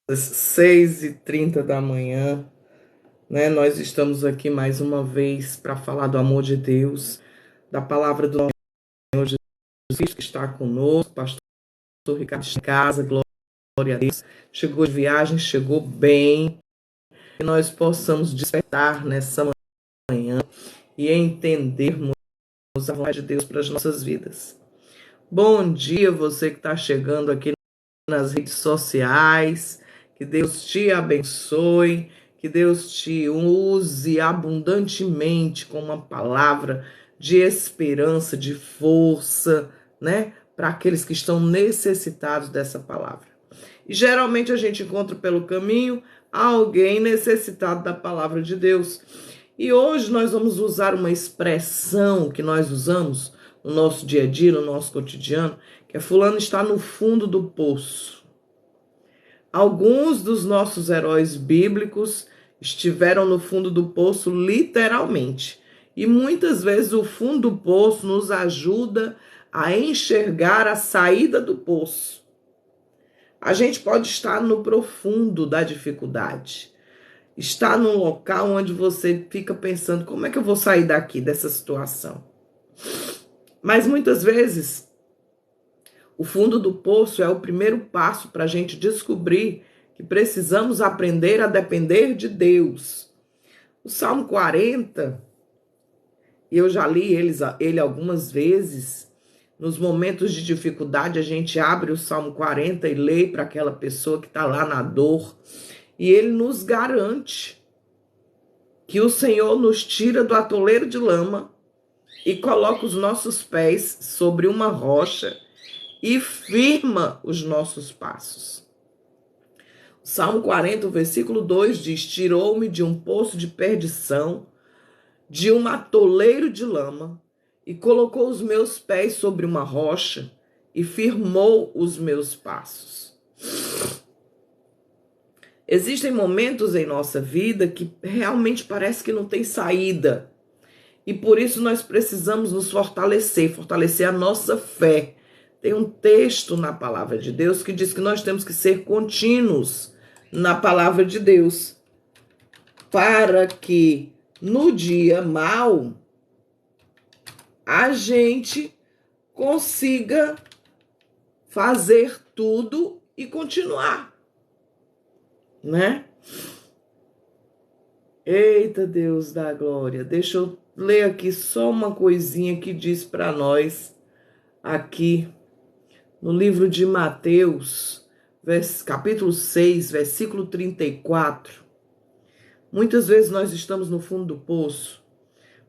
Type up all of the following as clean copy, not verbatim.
6h30 da manhã, né? Nós estamos aqui mais uma vez para falar do amor de Deus, da palavra do Senhor Jesus Cristo que está conosco, pastor Ricardo está em casa, glória a Deus. Chegou de viagem, chegou bem, que nós possamos despertar nessa manhã e entendermos a vontade de Deus para as nossas vidas. Bom dia, você que está chegando aqui nas redes sociais, que Deus te abençoe, que Deus te use abundantemente com uma palavra de esperança, de força, né? Para aqueles que estão necessitados dessa palavra. E geralmente a gente encontra pelo caminho alguém necessitado da palavra de Deus. E hoje nós vamos usar uma expressão que nós usamos no nosso dia a dia, no nosso cotidiano, que é fulano está no fundo do poço. Alguns dos nossos heróis bíblicos estiveram no fundo do poço literalmente. E muitas vezes o fundo do poço nos ajuda a enxergar a saída do poço. A gente pode estar no profundo da dificuldade. Estar num local onde você fica pensando, como é que eu vou sair daqui, dessa situação? Mas muitas vezes o fundo do poço é o primeiro passo para a gente descobrir que precisamos aprender a depender de Deus. O Salmo 40, eu já li ele algumas vezes. Nos momentos de dificuldade, a gente abre o Salmo 40 e lê para aquela pessoa que está lá na dor. E ele nos garante que o Senhor nos tira do atoleiro de lama e coloca os nossos pés sobre uma rocha e firma os nossos passos. O Salmo 40, o versículo 2 diz: tirou-me de um poço de perdição, de um atoleiro de lama, e colocou os meus pés sobre uma rocha e firmou os meus passos. Existem momentos em nossa vida que realmente parece que não tem saída. E por isso nós precisamos nos fortalecer a nossa fé. Tem um texto na palavra de Deus que diz que nós temos que ser contínuos na palavra de Deus, para que no dia mau a gente consiga fazer tudo e continuar, né? Eita Deus da glória, deixa eu ler aqui só uma coisinha que diz para nós aqui no livro de Mateus, capítulo 6, versículo 34. Muitas vezes nós estamos no fundo do poço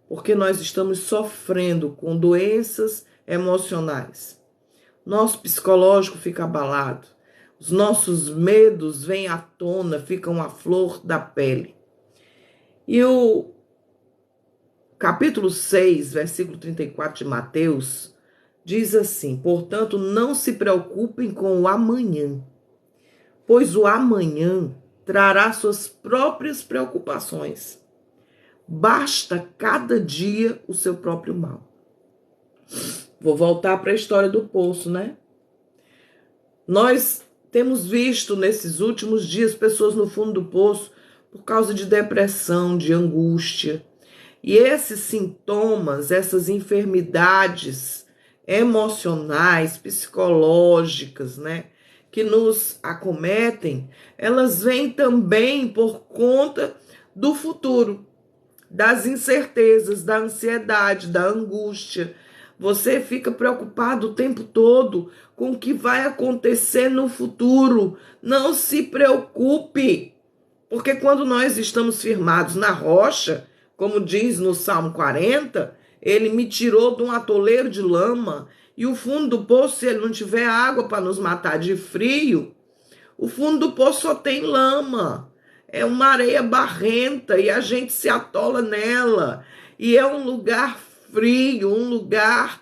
porque nós estamos sofrendo com doenças emocionais. Nosso psicológico fica abalado. Os nossos medos vêm à tona, ficam à flor da pele. E o capítulo 6, versículo 34 de Mateus, diz assim: portanto, não se preocupem com o amanhã, pois o amanhã trará suas próprias preocupações. Basta cada dia o seu próprio mal. Vou voltar para a história do poço, né? Nós temos visto nesses últimos dias pessoas no fundo do poço por causa de depressão, de angústia. E esses sintomas, essas enfermidades emocionais, psicológicas, né, que nos acometem, elas vêm também por conta do futuro, das incertezas, da ansiedade, da angústia. Você fica preocupado o tempo todo com o que vai acontecer no futuro. Não se preocupe, porque quando nós estamos firmados na rocha, como diz no Salmo 40, ele me tirou de um atoleiro de lama, e o fundo do poço, se ele não tiver água para nos matar de frio, o fundo do poço só tem lama. É uma areia barrenta e a gente se atola nela. E é um lugar frio, um lugar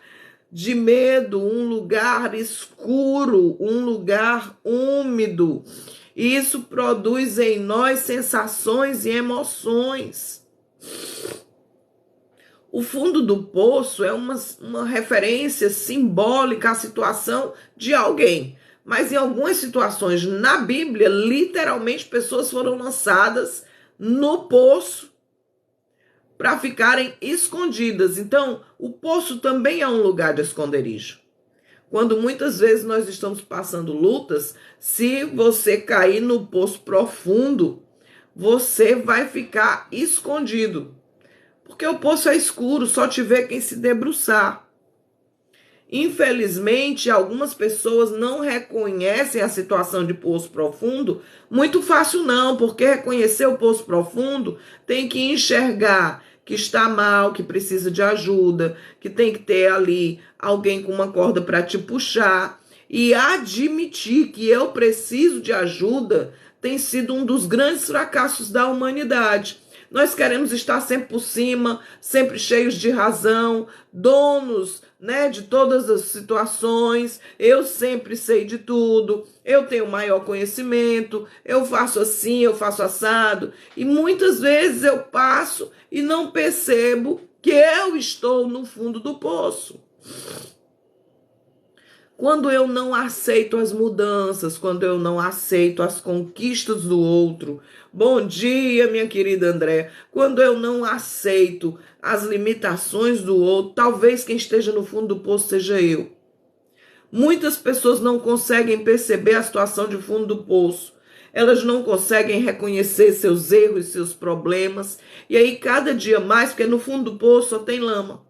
de medo, um lugar escuro, um lugar úmido. E isso produz em nós sensações e emoções. O fundo do poço é uma referência simbólica à situação de alguém. Mas em algumas situações na Bíblia, literalmente pessoas foram lançadas no poço para ficarem escondidas. Então, o poço também é um lugar de esconderijo. Quando muitas vezes nós estamos passando lutas, se você cair no poço profundo, você vai ficar escondido. Porque o poço é escuro, só te vê quem se debruçar. Infelizmente, algumas pessoas não reconhecem a situação de poço profundo muito fácil não, porque reconhecer o poço profundo tem que enxergar que está mal, que precisa de ajuda, que tem que ter ali alguém com uma corda para te puxar e admitir que eu preciso de ajuda tem sido um dos grandes fracassos da humanidade. Nós queremos estar sempre por cima, sempre cheios de razão, donos, né, de todas as situações. Eu sempre sei de tudo, eu tenho maior conhecimento, eu faço assim, eu faço assado. E muitas vezes eu passo e não percebo que eu estou no fundo do poço. Quando eu não aceito as mudanças, quando eu não aceito as conquistas do outro. Bom dia, minha querida Andréa. Quando eu não aceito as limitações do outro, talvez quem esteja no fundo do poço seja eu. Muitas pessoas não conseguem perceber a situação de fundo do poço. Elas não conseguem reconhecer seus erros, seus problemas. E aí, cada dia mais, porque no fundo do poço só tem lama.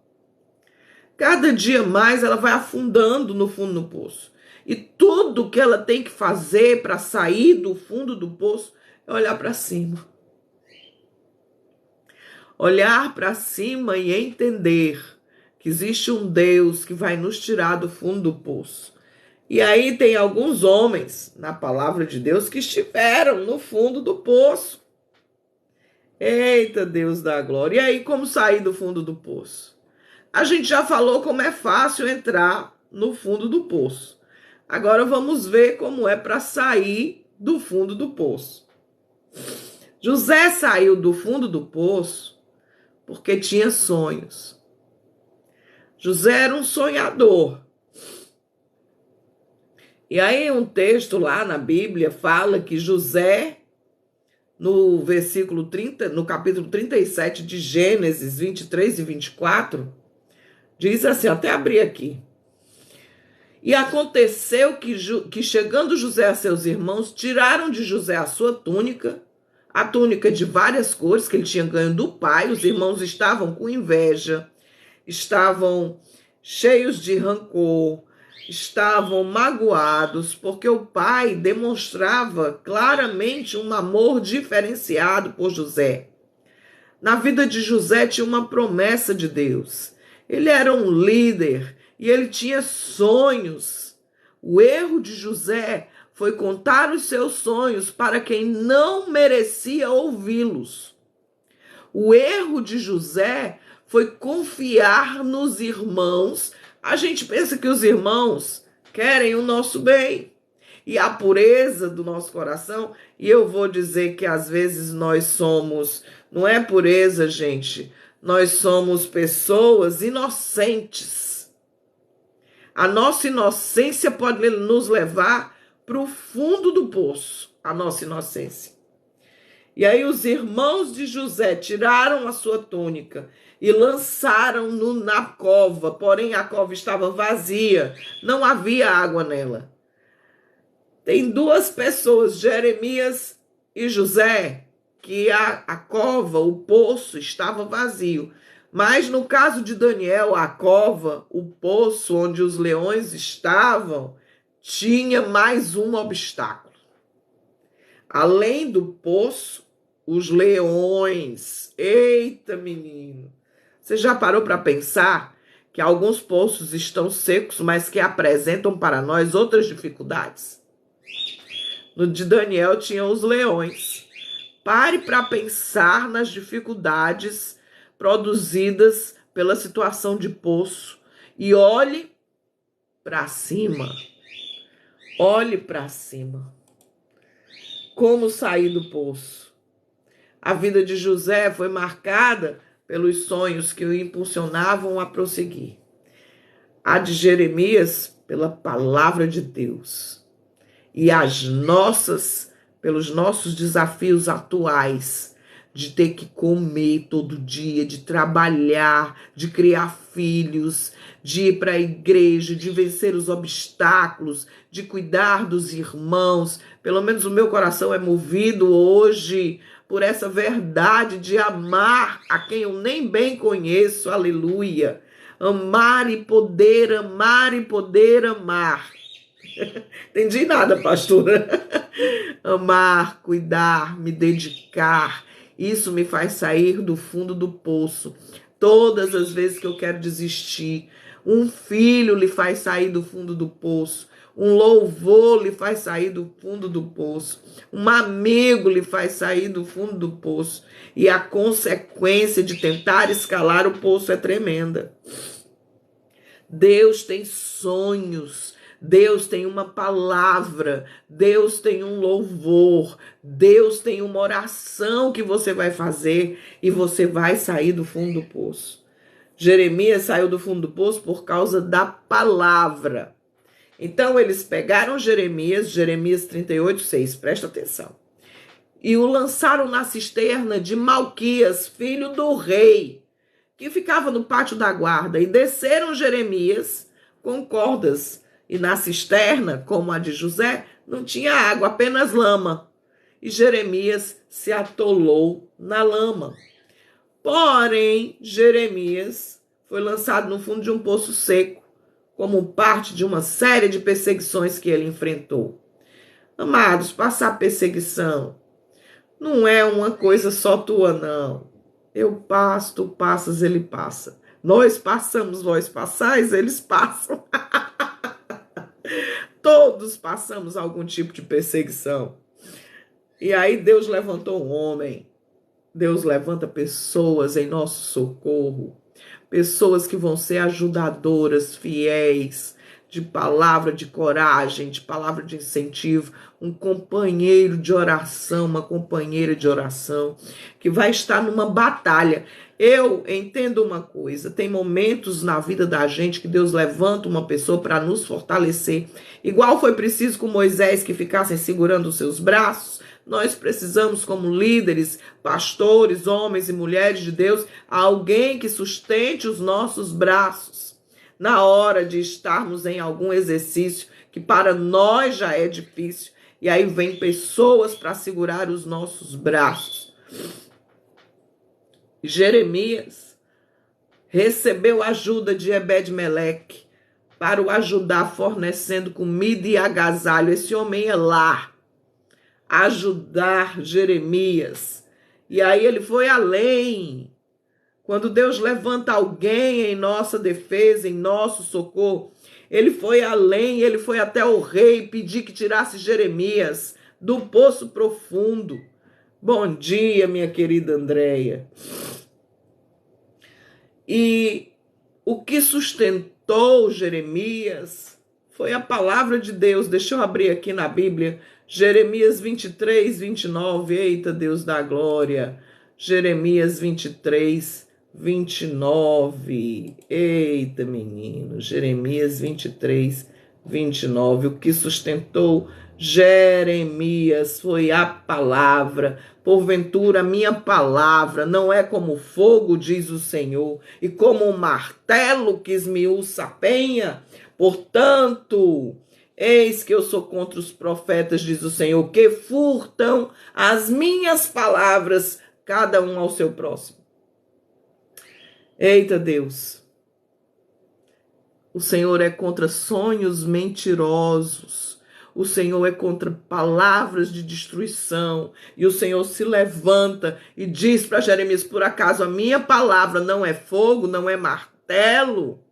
Cada dia mais ela vai afundando no fundo do poço. E tudo que ela tem que fazer para sair do fundo do poço é olhar para cima. Olhar para cima e entender que existe um Deus que vai nos tirar do fundo do poço. E aí tem alguns homens, na palavra de Deus, que estiveram no fundo do poço. Eita, Deus da glória. E aí, como sair do fundo do poço? A gente já falou como é fácil entrar no fundo do poço. Agora vamos ver como é para sair do fundo do poço. José saiu do fundo do poço porque tinha sonhos. José era um sonhador. E aí um texto lá na Bíblia fala que José, no versículo 30, no capítulo 37 de Gênesis 23 e 24, diz assim, até abrir aqui. E aconteceu que chegando José a seus irmãos, tiraram de José a sua túnica, a túnica de várias cores que ele tinha ganho do pai. Os irmãos estavam com inveja, estavam cheios de rancor, estavam magoados, porque o pai demonstrava claramente um amor diferenciado por José. Na vida de José tinha uma promessa de Deus. Ele era um líder e ele tinha sonhos. O erro de José foi contar os seus sonhos para quem não merecia ouvi-los. O erro de José foi confiar nos irmãos. A gente pensa que os irmãos querem o nosso bem e a pureza do nosso coração. E eu vou dizer que às vezes nós somos, não é pureza, gente, nós somos pessoas inocentes. A nossa inocência pode nos levar para o fundo do poço, a nossa inocência. E aí os irmãos de José tiraram a sua túnica e lançaram-no na cova, porém a cova estava vazia, não havia água nela. Tem duas pessoas, Jeremias e José, que a cova, o poço estava vazio. Mas no caso de Daniel, a cova, o poço onde os leões estavam, tinha mais um obstáculo. Além do poço, os leões. Eita, menino! Você já parou para pensar que alguns poços estão secos, mas que apresentam para nós outras dificuldades? No de Daniel tinha os leões. Pare para pensar nas dificuldades produzidas pela situação de poço e olhe para cima. Olhe para cima. Como sair do poço? A vida de José foi marcada pelos sonhos que o impulsionavam a prosseguir. A de Jeremias, pela palavra de Deus. e pelos nossos desafios atuais, de ter que comer todo dia, de trabalhar, de criar filhos, de ir para a igreja, de vencer os obstáculos, de cuidar dos irmãos. Pelo menos o meu coração é movido hoje por essa verdade de amar a quem eu nem bem conheço, aleluia. Amar e poder amar e poder amar. Entendi nada, pastora. Amar, cuidar, me dedicar. Isso me faz sair do fundo do poço. Todas as vezes que eu quero desistir, um filho lhe faz sair do fundo do poço. Um louvor lhe faz sair do fundo do poço. Um amigo lhe faz sair do fundo do poço. E a consequência de tentar escalar o poço é tremenda. Deus tem sonhos. Deus tem uma palavra, Deus tem um louvor, Deus tem uma oração que você vai fazer e você vai sair do fundo do poço. Jeremias saiu do fundo do poço por causa da palavra. Então eles pegaram Jeremias 38:6, presta atenção, e o lançaram na cisterna de Malquias, filho do rei, que ficava no pátio da guarda, e desceram Jeremias com cordas. E na cisterna, como a de José, não tinha água, apenas lama. E Jeremias se atolou na lama. Porém, Jeremias foi lançado no fundo de um poço seco, como parte de uma série de perseguições que ele enfrentou. Amados, passar perseguição não é uma coisa só tua, não. Eu passo, tu passas, ele passa. Nós passamos, vós passais, eles passam. Todos passamos algum tipo de perseguição. E aí Deus levantou um homem. Deus levanta pessoas em nosso socorro. Pessoas que vão ser ajudadoras, fiéis, de palavra de coragem, de palavra de incentivo. Um companheiro de oração, uma companheira de oração, que vai estar numa batalha. Eu entendo uma coisa, tem momentos na vida da gente que Deus levanta uma pessoa para nos fortalecer. Igual foi preciso com Moisés, que ficassem segurando os seus braços, nós precisamos, como líderes, pastores, homens e mulheres de Deus, alguém que sustente os nossos braços na hora de estarmos em algum exercício que para nós já é difícil. E aí vem pessoas para segurar os nossos braços. Jeremias recebeu ajuda de Ebed-Meleque para o ajudar fornecendo comida e agasalho. Esse homem ia lá ajudar Jeremias. E aí ele foi além. Quando Deus levanta alguém em nossa defesa, em nosso socorro, ele foi além, ele foi até o rei pedir que tirasse Jeremias do poço profundo. Bom dia, minha querida Andréia. E o que sustentou Jeremias foi a palavra de Deus. Deixa eu abrir aqui na Bíblia, Jeremias 23:29. Eita, Deus da glória. Jeremias 23:29. Eita, menino. Jeremias 23:29. O que sustentou Jeremias foi a palavra. Porventura, minha palavra não é como fogo, diz o Senhor, e como um martelo que esmiuça a penha. Portanto, eis que eu sou contra os profetas, diz o Senhor, que furtam as minhas palavras, cada um ao seu próximo. Eita, Deus. O Senhor é contra sonhos mentirosos. O Senhor é contra palavras de destruição. E o Senhor se levanta e diz para Jeremias, por acaso a minha palavra não é fogo, não é martelo?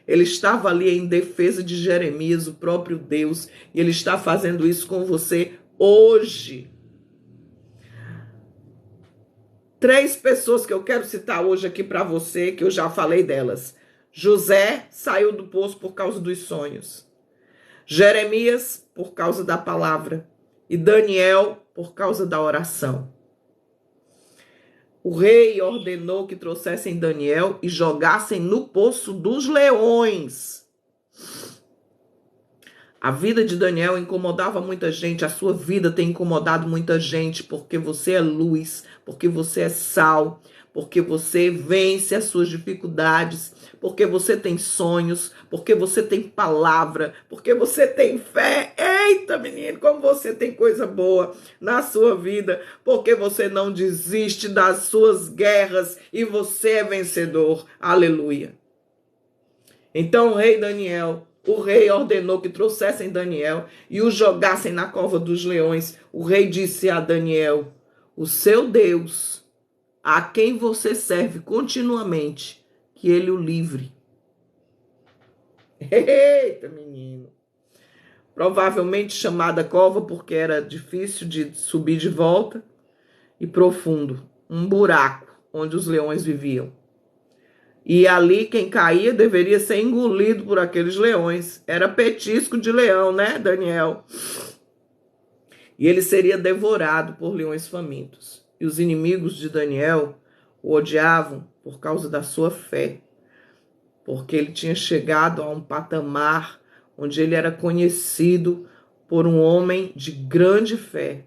Ele estava ali em defesa de Jeremias, o próprio Deus. E ele está fazendo isso com você hoje. 3 pessoas que eu quero citar hoje aqui para você, que eu já falei delas. José saiu do poço por causa dos sonhos. Jeremias, por causa da palavra, e Daniel, por causa da oração. O rei ordenou que trouxessem Daniel e jogassem no poço dos leões. A vida de Daniel incomodava muita gente, a sua vida tem incomodado muita gente, porque você é luz, porque você é sal, porque você vence as suas dificuldades, porque você tem sonhos, porque você tem palavra, porque você tem fé. Eita, menino, como você tem coisa boa na sua vida, porque você não desiste das suas guerras e você é vencedor. Aleluia. Então o rei ordenou que trouxessem Daniel e o jogassem na cova dos leões. O rei disse a Daniel: o seu Deus, a quem você serve continuamente, que ele o livre. Eita, menino. Provavelmente chamada cova porque era difícil de subir de volta e profundo, um buraco onde os leões viviam. E ali quem caía deveria ser engolido por aqueles leões. Era petisco de leão, né, Daniel? E ele seria devorado por leões famintos. E os inimigos de Daniel o odiavam por causa da sua fé, porque ele tinha chegado a um patamar onde ele era conhecido por um homem de grande fé.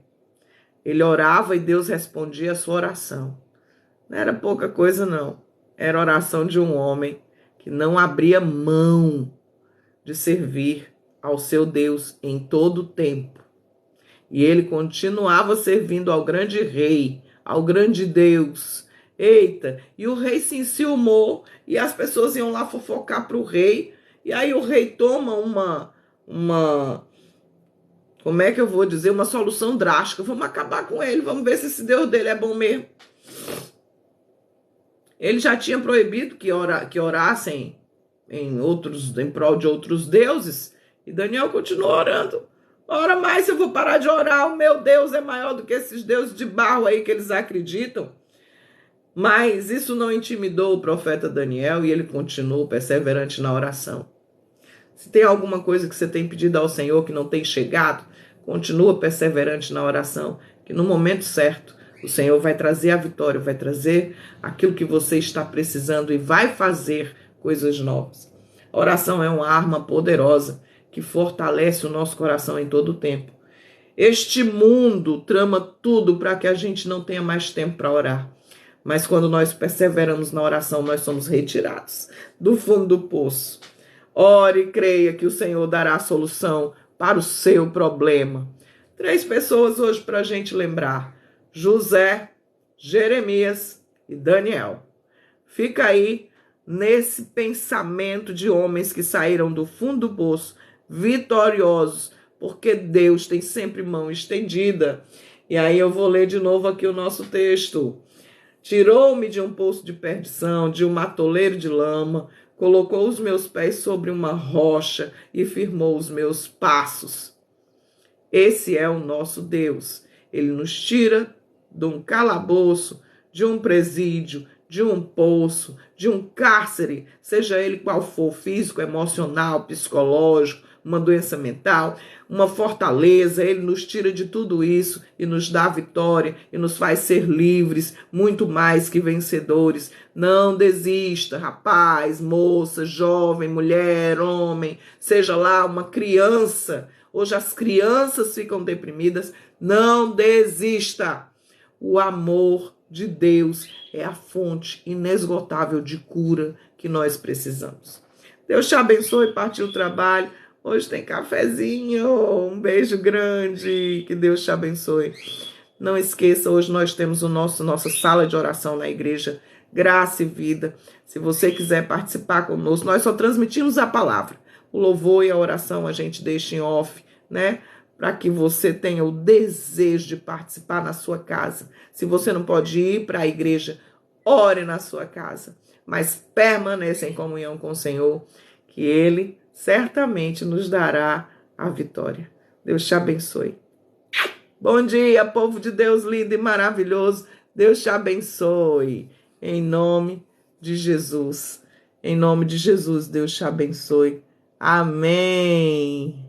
Ele orava e Deus respondia a sua oração. Não era pouca coisa, não. Era a oração de um homem que não abria mão de servir ao seu Deus em todo o tempo. E ele continuava servindo ao grande rei, ao grande Deus. Eita, e o rei se enciumou e as pessoas iam lá fofocar para o rei. E aí o rei toma como é que eu vou dizer, uma solução drástica. Vamos acabar com ele, vamos ver se esse Deus dele é bom mesmo. Ele já tinha proibido que orassem em prol de outros deuses. E Daniel continuou orando. Ora mais, se eu vou parar de orar, o meu Deus é maior do que esses deuses de barro aí que eles acreditam. Mas isso não intimidou o profeta Daniel e ele continuou perseverante na oração. Se tem alguma coisa que você tem pedido ao Senhor que não tem chegado, continua perseverante na oração, que no momento certo o Senhor vai trazer a vitória, vai trazer aquilo que você está precisando e vai fazer coisas novas. A oração é uma arma poderosa que fortalece o nosso coração em todo o tempo. Este mundo trama tudo para que a gente não tenha mais tempo para orar. Mas quando nós perseveramos na oração, nós somos retirados do fundo do poço. Ore e creia que o Senhor dará a solução para o seu problema. 3 pessoas hoje para a gente lembrar: José, Jeremias e Daniel. Fica aí nesse pensamento de homens que saíram do fundo do poço vitoriosos, porque Deus tem sempre mão estendida. E aí eu vou ler de novo aqui o nosso texto. Tirou-me de um poço de perdição, de um atoleiro de lama, colocou os meus pés sobre uma rocha e firmou os meus passos. Esse é o nosso Deus. Ele nos tira de um calabouço, de um presídio, de um poço, de um cárcere, seja ele qual for, físico, emocional, psicológico, uma doença mental, uma fortaleza. Ele nos tira de tudo isso e nos dá vitória e nos faz ser livres, muito mais que vencedores. Não desista, rapaz, moça, jovem, mulher, homem, seja lá uma criança. Hoje as crianças ficam deprimidas. Não desista. O amor de Deus é a fonte inesgotável de cura que nós precisamos. Deus te abençoe, partiu o trabalho. Hoje tem cafezinho. Um beijo grande. Que Deus te abençoe. Não esqueça, hoje nós temos nossa sala de oração na igreja Graça e Vida. Se você quiser participar conosco, nós só transmitimos a palavra. O louvor e a oração a gente deixa em off, né? Para que você tenha o desejo de participar na sua casa. Se você não pode ir para a igreja, ore na sua casa. Mas permaneça em comunhão com o Senhor, que Ele certamente nos dará a vitória. Deus te abençoe. Bom dia, povo de Deus lindo e maravilhoso. Deus te abençoe. Em nome de Jesus. Em nome de Jesus, Deus te abençoe. Amém.